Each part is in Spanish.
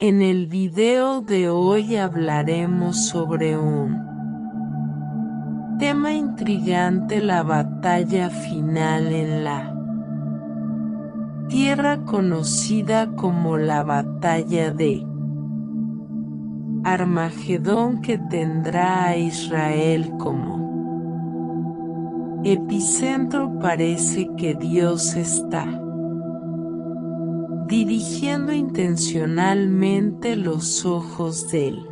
En el video de hoy hablaremos sobre un tema intrigante: la batalla final en la tierra conocida como la batalla de Armagedón, que tendrá a Israel como epicentro. Parece que Dios está dirigiendo intencionalmente los ojos del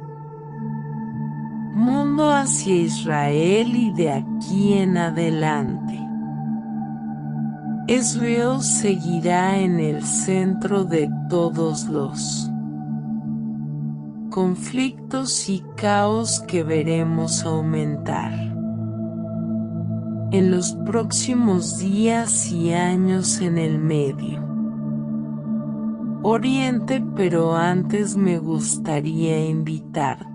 mundo hacia Israel, y de aquí en adelante Israel seguirá en el centro de todos los conflictos y caos que veremos aumentar en los próximos días y años en el Medio Oriente. Pero antes me gustaría invitarte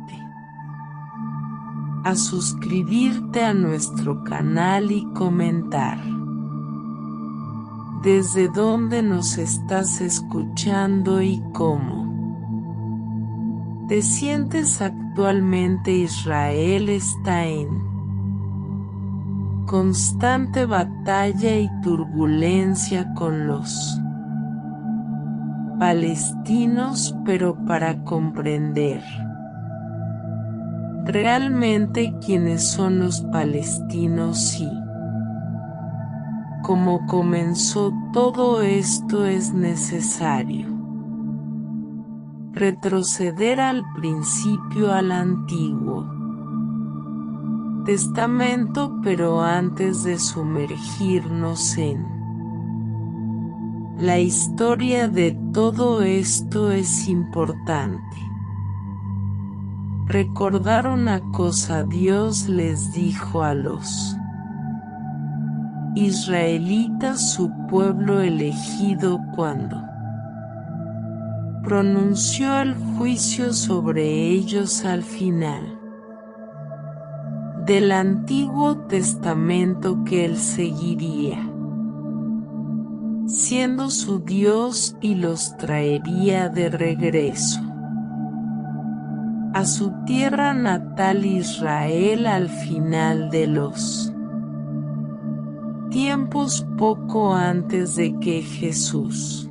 a suscribirte a nuestro canal y comentar desde dónde nos estás escuchando y cómo te sientes actualmente. Israel está en constante batalla y turbulencia con los palestinos, pero para comprender realmente quiénes son los palestinos y cómo comenzó todo esto, es necesario retroceder al principio, al Antiguo Testamento. Pero antes de sumergirnos en la historia de todo esto, es importante recordar una cosa. Dios les dijo a los israelitas, su pueblo elegido, cuando pronunció el juicio sobre ellos al final del Antiguo Testamento, que Él seguiría siendo su Dios y los traería de regreso a su tierra natal, Israel, al final de los tiempos, poco antes de que Jesús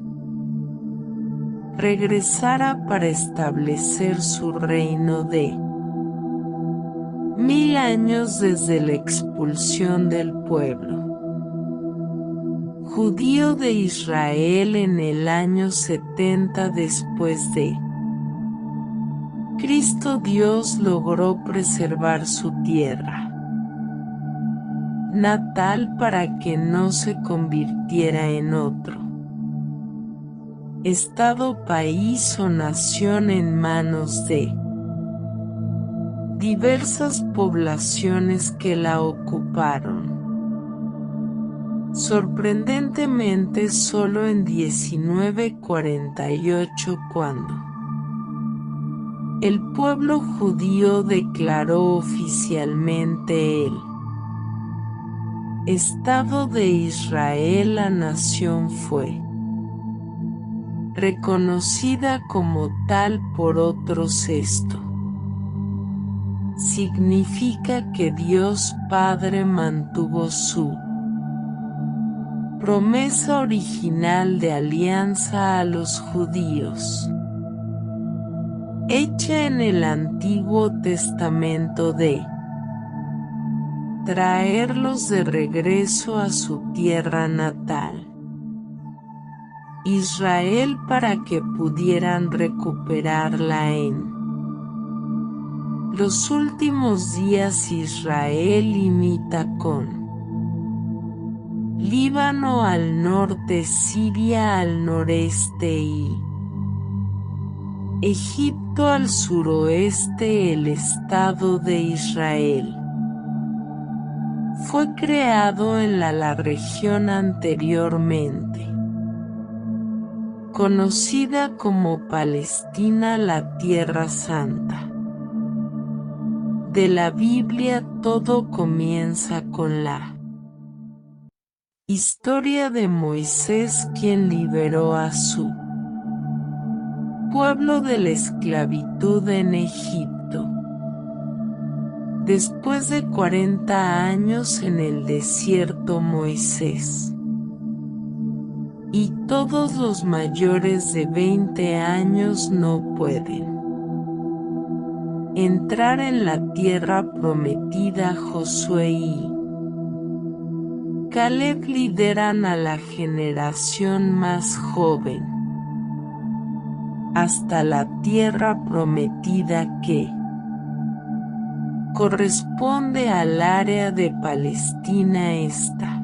regresara para establecer su reino de 1000 años desde la expulsión del pueblo judío de Israel en el año 70 después de Cristo. Dios logró preservar su tierra natal para que no se convirtiera en otro estado, país o nación en manos de diversas poblaciones que la ocuparon. Sorprendentemente, solo en 1948, cuando el pueblo judío declaró oficialmente el Estado de Israel, la nación fue reconocida como tal por otros. Esto significa que Dios Padre mantuvo su promesa original de alianza a los judíos, hecha en el Antiguo Testamento, de traerlos de regreso a su tierra natal, Israel, para que pudieran recuperarla en los últimos días. Israel limita con Líbano al norte, Siria al noreste y Egipto al suroeste. El Estado de Israel fue creado en la región anteriormente conocida como Palestina, la Tierra Santa de la Biblia. Todo comienza con la historia de Moisés, quien liberó a su Pueblo de la esclavitud en Egipto. Después de 40 años en el desierto, Moisés y todos los mayores de 20 años no pueden entrar en la tierra prometida. Josué y Caleb lideran a la generación más joven hasta la tierra prometida, que corresponde al área de Palestina. Esta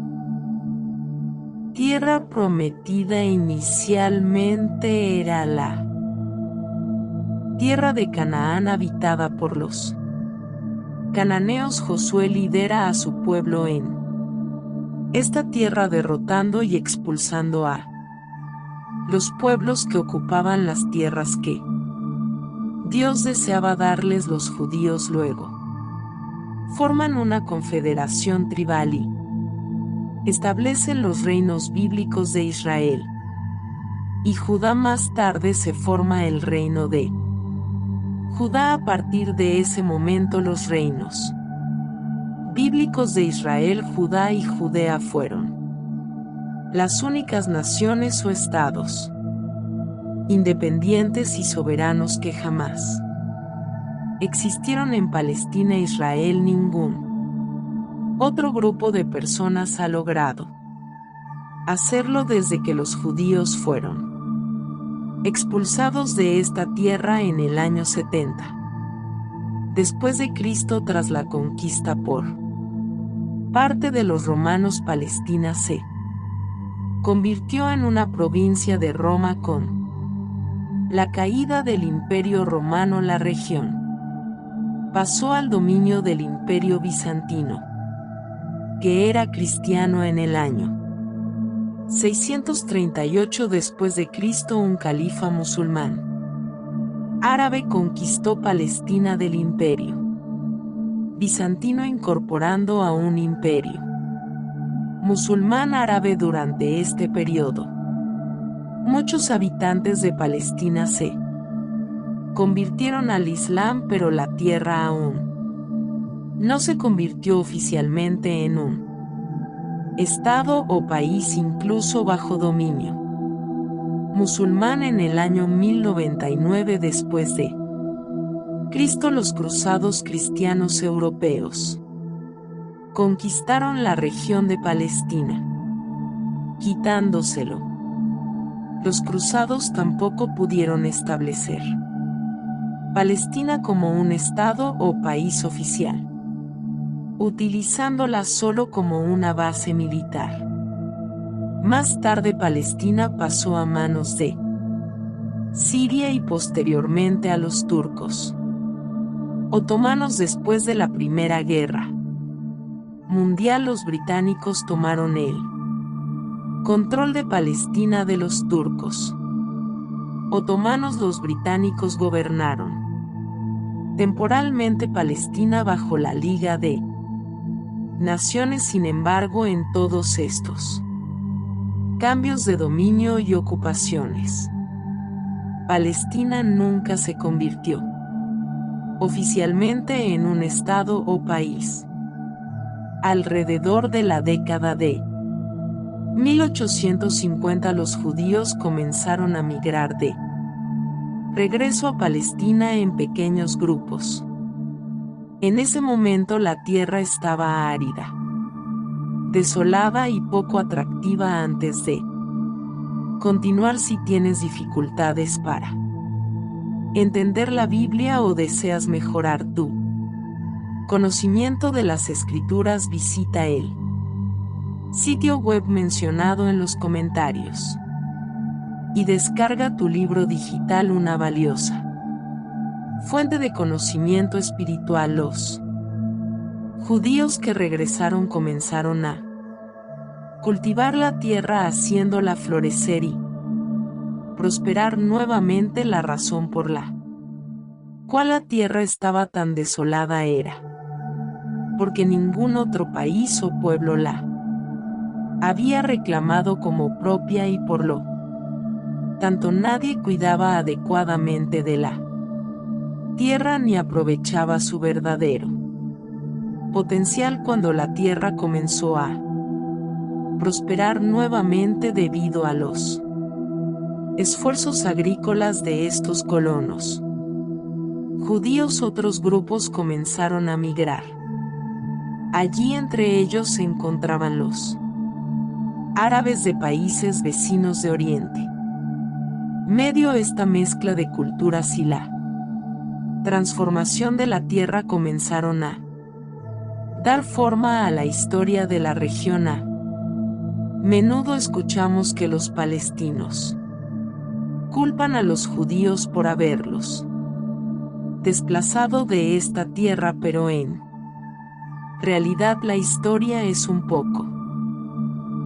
tierra prometida inicialmente era la tierra de Canaán, habitada por los cananeos. Josué lidera a su pueblo en esta tierra, derrotando y expulsando a los pueblos que ocupaban las tierras que Dios deseaba darles. Los judíos luego forman una confederación tribal y establecen los reinos bíblicos de Israel y Judá. Más tarde se forma el reino de Judá. A partir de ese momento, los reinos bíblicos de Israel, Judá y Judea fueron las únicas naciones o estados independientes y soberanos que jamás existieron en Palestina. Israel. Ningún otro grupo de personas ha logrado hacerlo desde que los judíos fueron expulsados de esta tierra en el año 70 después de Cristo. Tras la conquista por parte de los romanos, Palestina se convirtió en una provincia de Roma. Con la caída del Imperio Romano, la región pasó al dominio del Imperio Bizantino, que era cristiano. En el año 638 después de Cristo, un califa musulmán árabe conquistó Palestina del Imperio Bizantino, incorporando a un imperio musulmán árabe. Durante este periodo, muchos habitantes de Palestina se convirtieron al Islam, pero la tierra aún no se convirtió oficialmente en un estado o país, incluso bajo dominio musulmán. En el año 1099 después de Cristo, los cruzados cristianos europeos conquistaron la región de Palestina, quitándoselo. Los cruzados tampoco pudieron establecer Palestina como un estado o país oficial, utilizándola solo como una base militar. Más tarde, Palestina pasó a manos de Siria y posteriormente a los turcos otomanos. Después de la Primera Guerra Mundial, los británicos tomaron el control de Palestina de los turcos otomanos. Los británicos gobernaron temporalmente Palestina bajo la Liga de Naciones. Sin embargo, en todos estos cambios de dominio y ocupaciones, Palestina nunca se convirtió oficialmente en un estado o país. Alrededor de la década de 1850, los judíos comenzaron a migrar de regreso a Palestina en pequeños grupos. En ese momento la tierra estaba árida, desolada y poco atractiva. Antes de continuar, si tienes dificultades para entender la Biblia o deseas mejorar tu conocimiento de las Escrituras, visita el sitio web mencionado en los comentarios y descarga tu libro digital, una valiosa fuente de conocimiento espiritual. Los judíos que regresaron comenzaron a cultivar la tierra, haciéndola florecer y prosperar nuevamente. La razón por la cual la tierra estaba tan desolada era porque ningún otro país o pueblo la había reclamado como propia, y por lo tanto nadie cuidaba adecuadamente de la tierra ni aprovechaba su verdadero potencial cuando la tierra comenzó a prosperar nuevamente debido a los esfuerzos agrícolas de estos colonos judíos. Otros grupos comenzaron a migrar. Allí entre ellos se encontraban los árabes de países vecinos de Oriente Medio. Esta mezcla de culturas y la transformación de la tierra comenzaron a dar forma a la historia de la región. A menudo escuchamos que los palestinos culpan a los judíos por haberlos desplazado de esta tierra, pero en realidad la historia es un poco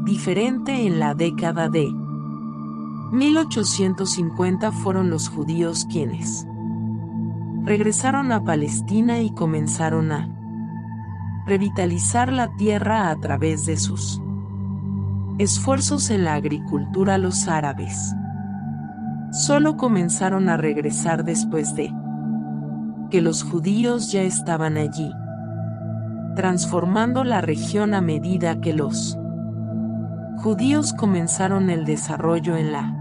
diferente. En la década de 1850 fueron los judíos quienes regresaron a Palestina y comenzaron a revitalizar la tierra a través de sus esfuerzos en la agricultura. Los árabes solo comenzaron a regresar después de que los judíos ya estaban allí, transformando la región a medida que los judíos comenzaron el desarrollo. En la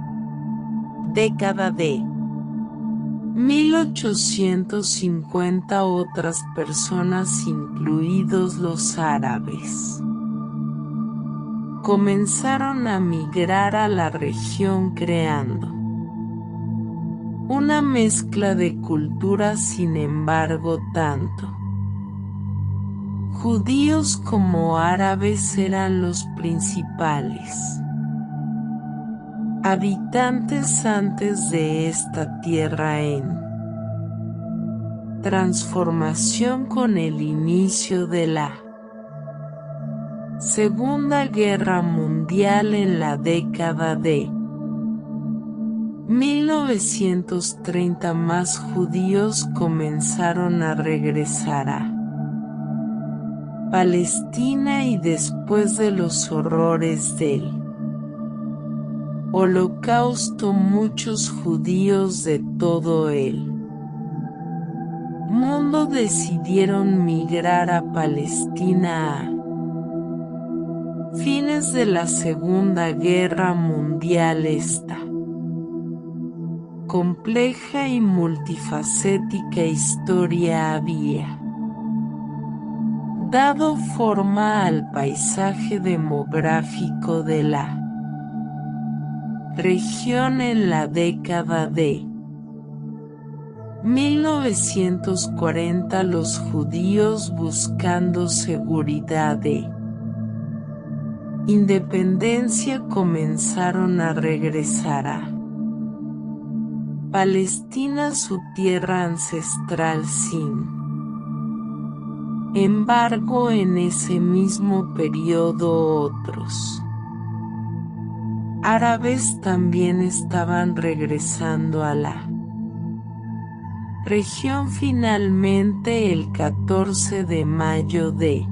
década de 1850 otras personas, incluidos los árabes, comenzaron a migrar a la región creando una mezcla de culturas. Sin embargo, tanto judíos como árabes eran los principales habitantes antes de esta tierra en transformación. Con el inicio de la Segunda Guerra Mundial en la década de 1930, más judíos comenzaron a regresar a Palestina, y después de los horrores del Holocausto, muchos judíos de todo el mundo decidieron migrar a Palestina a fines de la Segunda Guerra Mundial. Esta compleja y multifacética historia había dado forma al paisaje demográfico de la región. En la década de 1940, los judíos, buscando seguridad e independencia, comenzaron a regresar a Palestina, su tierra ancestral. Sin embargo, en ese mismo periodo otros árabes también estaban regresando a la región. Finalmente, el 14 de mayo de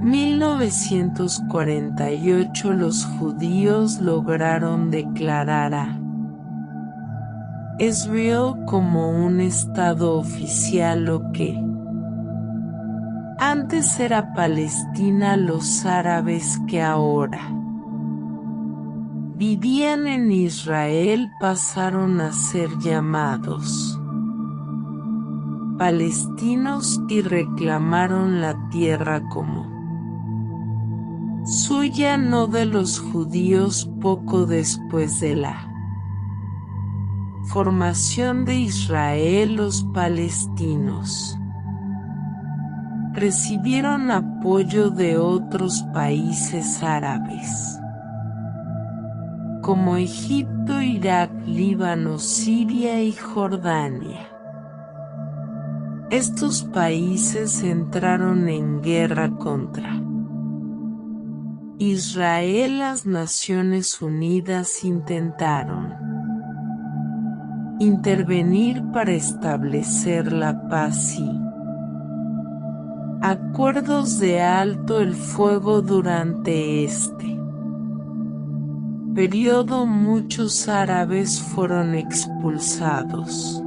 1948, los judíos lograron declarar a Israel como un estado oficial, lo que antes era Palestina. Los árabes que ahora vivían en Israel pasaron a ser llamados palestinos y reclamaron la tierra como suya, no de los judíos. Poco después de la formación de Israel, los palestinos recibieron apoyo de otros países árabes, como Egipto, Irak, Líbano, Siria y Jordania. Estos países entraron en guerra contra Israel. Las Naciones Unidas intentaron intervenir para establecer la paz y acuerdos de alto el fuego. Durante este periodo muchos árabes fueron expulsados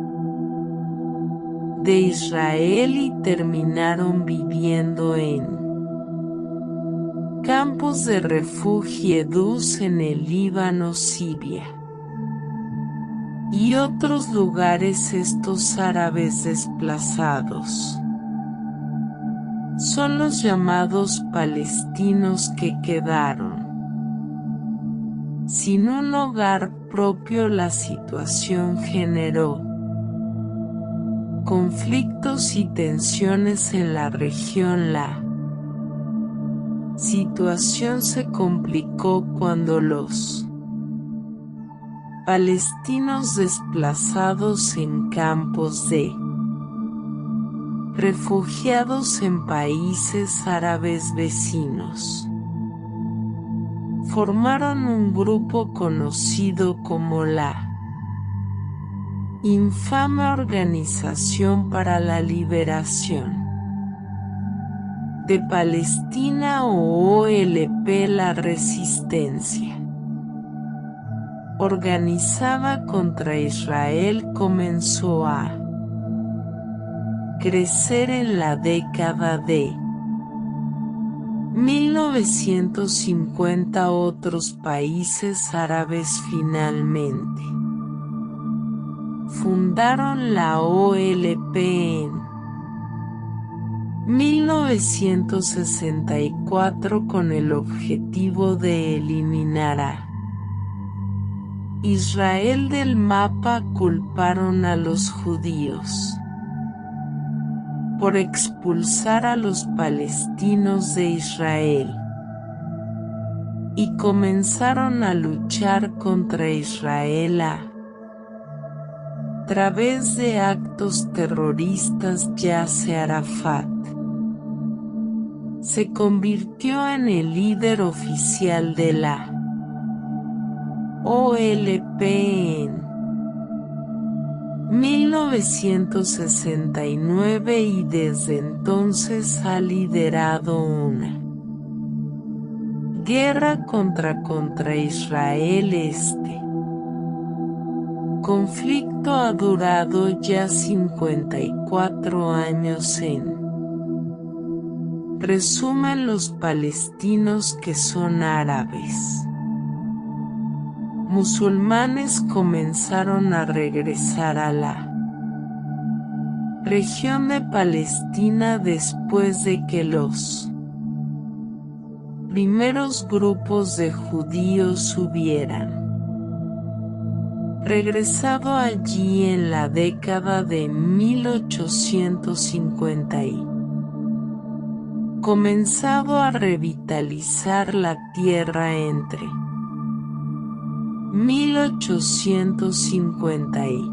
de Israel y terminaron viviendo en campos de refugio en el Líbano, Siria y otros lugares. Estos árabes desplazados son los llamados palestinos que quedaron sin un hogar propio. La situación generó conflictos y tensiones en la región. La situación se complicó cuando los palestinos desplazados en campos de refugiados en países árabes vecinos formaron un grupo conocido como la infame Organización para la Liberación de Palestina, o OLP. La resistencia organizada contra Israel comenzó a crecer en la década de 1950. Otros países árabes finalmente fundaron la OLP en 1964 con el objetivo de eliminar a Israel del mapa. Culparon a los judíos por expulsar a los palestinos de Israel y comenzaron a luchar contra Israel a través de actos terroristas. Yasser Arafat se convirtió en el líder oficial de la OLP en 1969 y desde entonces ha liderado una guerra contra Israel. Este conflicto ha durado ya 54 años. En resumen, los palestinos que son árabes musulmanes comenzaron a regresar a la región de Palestina después de que los primeros grupos de judíos hubieran regresado allí en la década de 1850 y comenzado a revitalizar la tierra. Entre 1850 y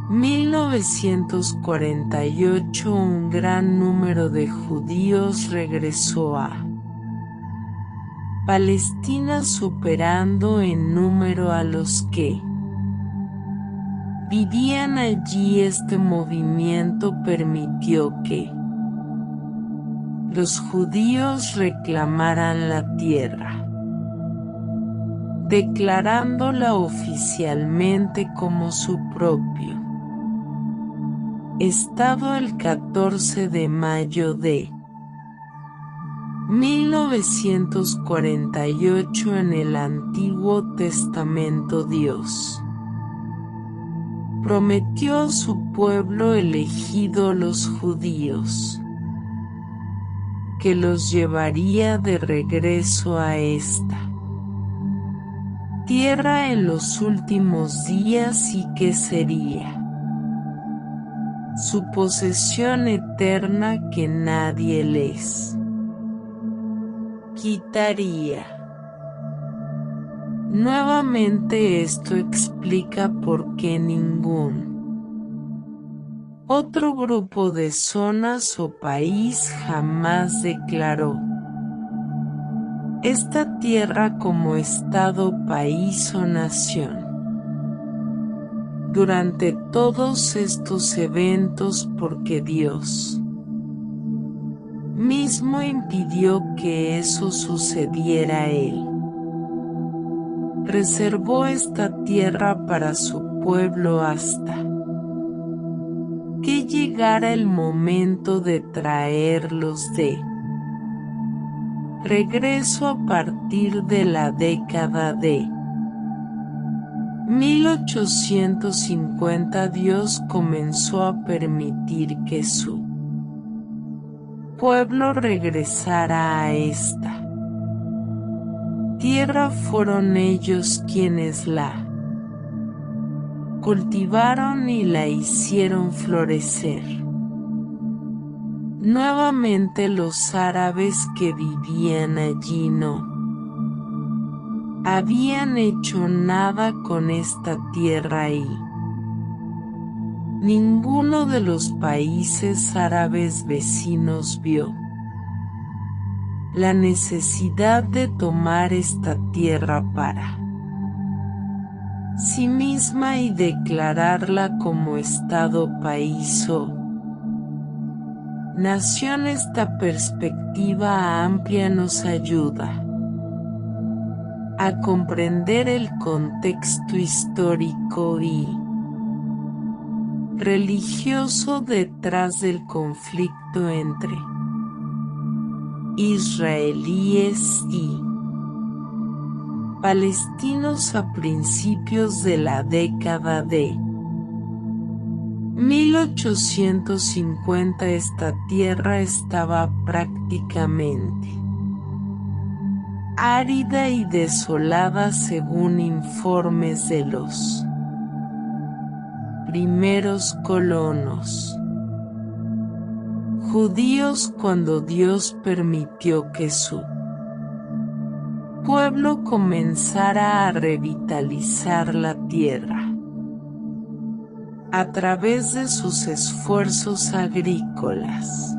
1948 un gran número de judíos regresó a Palestina, superando en número a los que vivían allí. Este movimiento permitió que los judíos reclamaran la tierra, declarándola oficialmente como su propio estado el 14 de mayo de 1948. En el Antiguo Testamento Dios prometió a su pueblo elegido, los judíos, que los llevaría de regreso a esta tierra en los últimos días y que sería su posesión eterna, que nadie les quitaría. Nuevamente, esto explica por qué ningún otro grupo de zonas o país jamás declaró esta tierra como Estado, país o nación. Durante todos estos eventos, porque Dios mismo impidió que eso sucediera. Él reservó esta tierra para su pueblo hasta que llegara el momento de traerlos de regreso a partir de la década de 1850. Dios comenzó a permitir que su pueblo regresara a esta tierra. Fueron ellos quienes la cultivaron y la hicieron florecer. Nuevamente los árabes que vivían allí no habían hecho nada con esta tierra y ninguno de los países árabes vecinos vio la necesidad de tomar esta tierra para sí misma y declararla como Estado, país o nación. Esta perspectiva amplia nos ayuda a comprender el contexto histórico y religioso detrás del conflicto entre israelíes y palestinos a principios de la década de 1850. Esta tierra estaba prácticamente árida y desolada según informes de los primeros colonos judíos, cuando Dios permitió que su pueblo comenzara a revitalizar la tierra a través de sus esfuerzos agrícolas.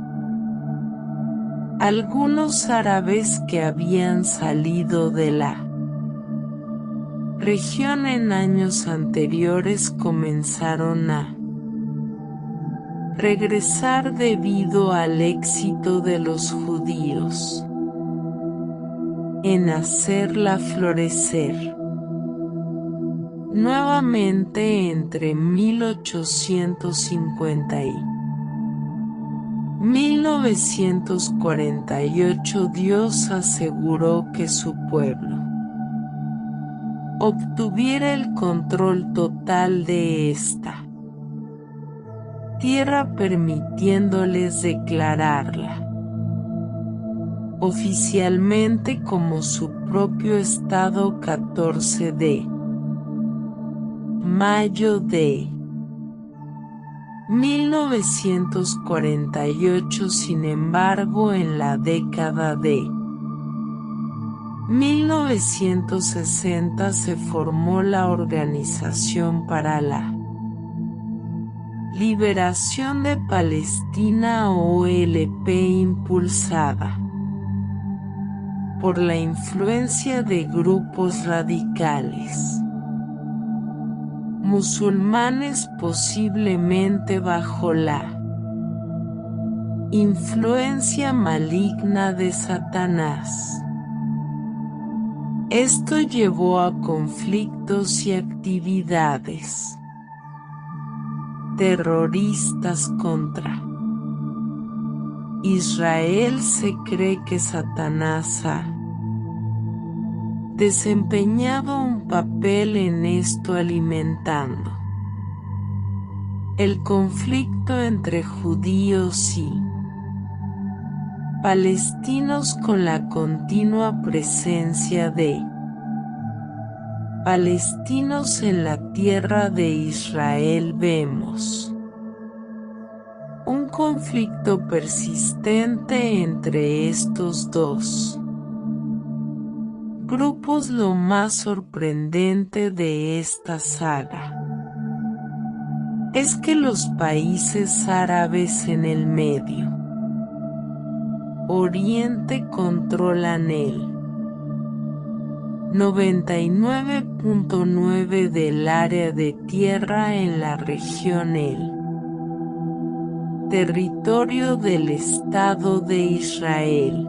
Algunos árabes que habían salido de la región en años anteriores comenzaron a regresar debido al éxito de los judíos en hacerla florecer. Nuevamente entre 1850 y 1948 Dios aseguró que su pueblo obtuviera el control total de esta tierra, permitiéndoles declararla oficialmente como su propio estado. 14 de mayo de 1948. Sin embargo, en la década de 1960 se formó la Organización para la Liberación de Palestina, OLP, impulsada por la influencia de grupos radicales musulmanes, posiblemente bajo la influencia maligna de Satanás. Esto llevó a conflictos y actividades terroristas contra Israel. Se cree que Satanás ha desempeñado un papel en esto, alimentando el conflicto entre judíos y palestinos con la continua presencia de palestinos en la tierra de Israel. Vemos un conflicto persistente entre estos dos grupos. Lo más sorprendente de esta saga es que los países árabes en el Medio Oriente controlan el 99.9% del área de tierra en la región, el territorio del Estado de Israel.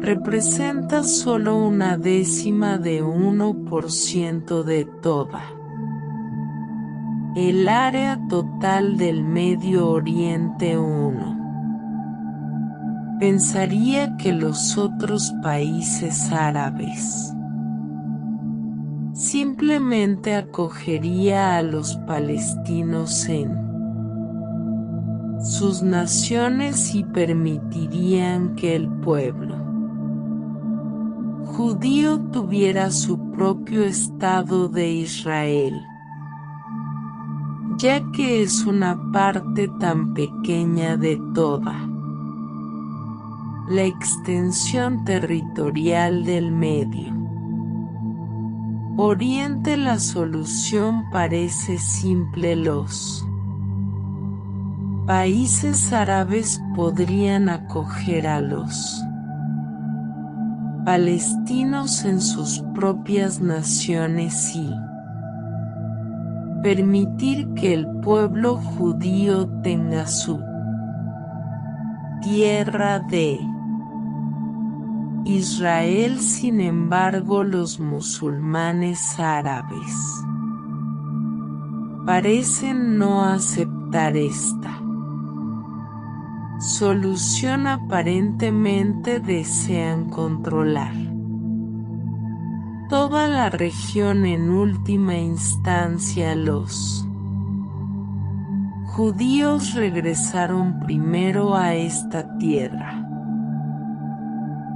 representa solo 0,1% de toda el área total del Medio Oriente. Pensaría que los otros países árabes simplemente acogería a los palestinos en sus naciones y permitirían que el pueblo judío tuviera su propio Estado de Israel, ya que es una parte tan pequeña de toda la extensión territorial del Medio Oriente. La solución parece simple: los países árabes podrían acoger a los palestinos en sus propias naciones y permitir que el pueblo judío tenga su tierra de Israel. Sin embargo, los musulmanes árabes parecen no aceptar esta solución. Aparentemente desean controlar toda la región. En última instancia, los judíos regresaron primero a esta tierra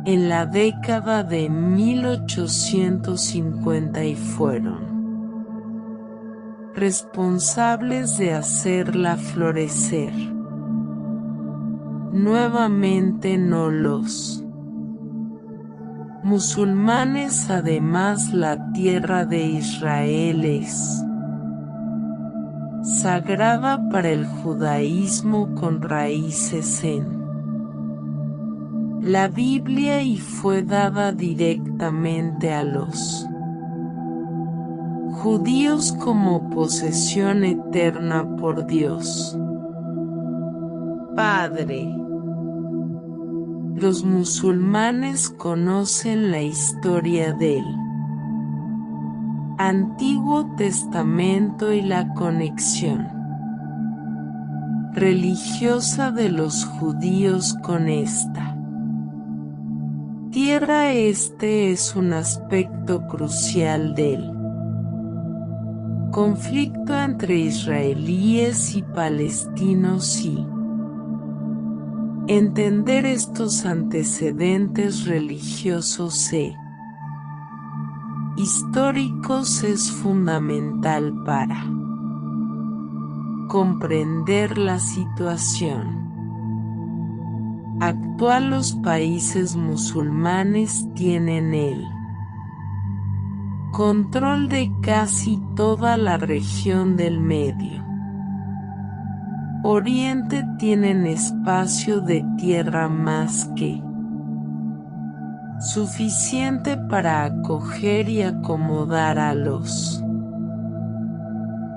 en la década de 1850 y fueron responsables de hacerla florecer nuevamente. No los musulmanes. Además, la tierra de Israel es sagrada para el judaísmo, con raíces en la Biblia, y fue dada directamente a los judíos como posesión eterna por Dios Padre. Los musulmanes conocen la historia del Antiguo Testamento y la conexión religiosa de los judíos con esta tierra. Este es un aspecto crucial del conflicto entre israelíes y palestinos, y entender estos antecedentes religiosos e históricos es fundamental para comprender la situación actual. Los países musulmanes tienen el control de casi toda la región del Medio Oriente. Tienen espacio de tierra más que suficiente para acoger y acomodar a los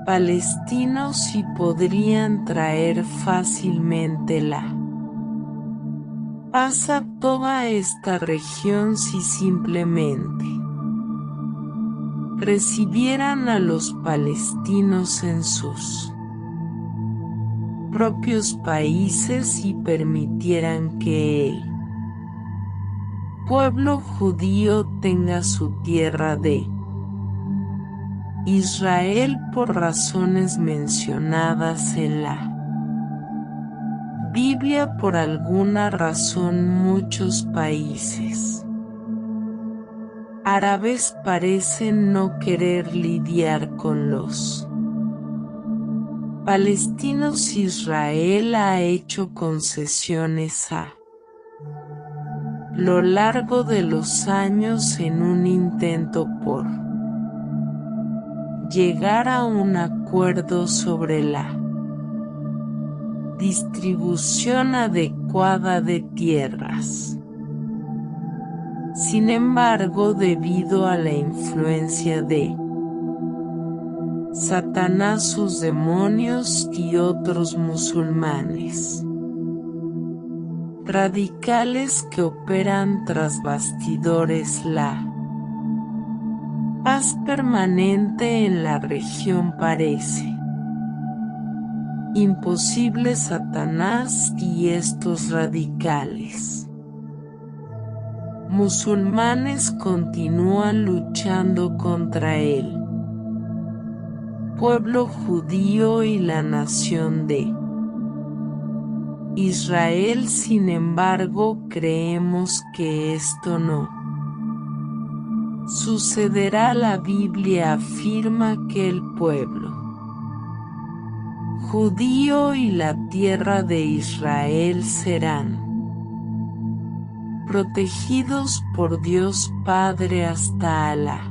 palestinos, y podrían traer fácilmente la paz a toda esta región si simplemente recibieran a los palestinos en sus propios países y permitieran que el pueblo judío tenga su tierra de Israel por razones mencionadas en la Biblia. Por alguna razón, muchos países árabes parecen no querer lidiar con los palestinos. Israel ha hecho concesiones a lo largo de los años en un intento por llegar a un acuerdo sobre la distribución adecuada de tierras. Sin embargo, debido a la influencia de Satanás, sus demonios y otros musulmanes radicales que operan tras bastidores. La paz permanente en la región parece imposible. Satanás y estos radicales musulmanes continúan luchando contra el pueblo judío y la nación de Israel. Sin embargo, creemos que esto no sucederá. La Biblia afirma que el pueblo judío y la tierra de Israel serán protegidos por Dios Padre hasta la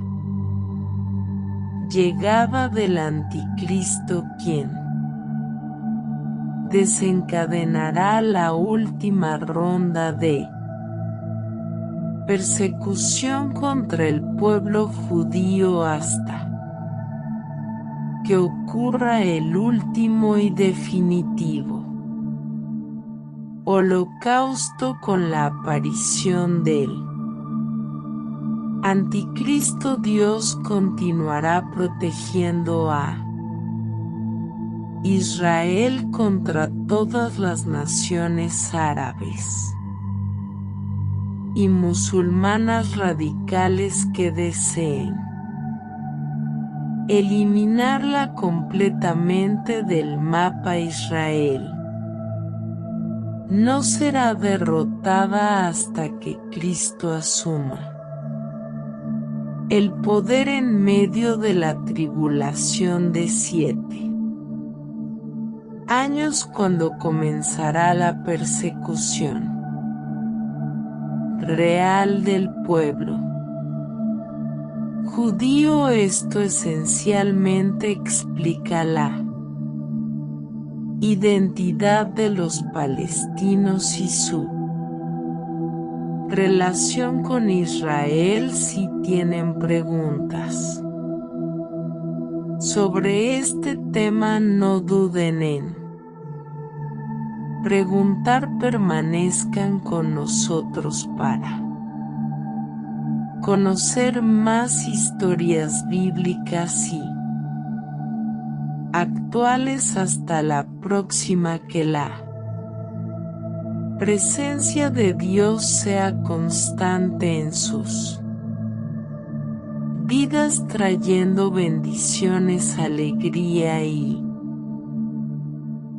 llegada del Anticristo, quien desencadenará la última ronda de persecución contra el pueblo judío hasta que ocurra el último y definitivo holocausto con la aparición del Anticristo. Dios continuará protegiendo a Israel contra todas las naciones árabes y musulmanas radicales que deseen eliminarla completamente del mapa. Israel no será derrotada hasta que Cristo asuma el poder en medio de la tribulación de 7 años, cuando comenzará la persecución real del pueblo judío. Esto esencialmente explica la identidad de los palestinos y su relación con Israel. Si tienen preguntas sobre este tema, no duden en preguntar. Permanezcan con nosotros para conocer más historias bíblicas y actuales. Hasta la próxima. Que la presencia de Dios sea constante en sus vidas, trayendo bendiciones, alegría y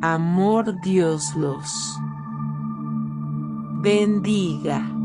amor. Dios los bendiga.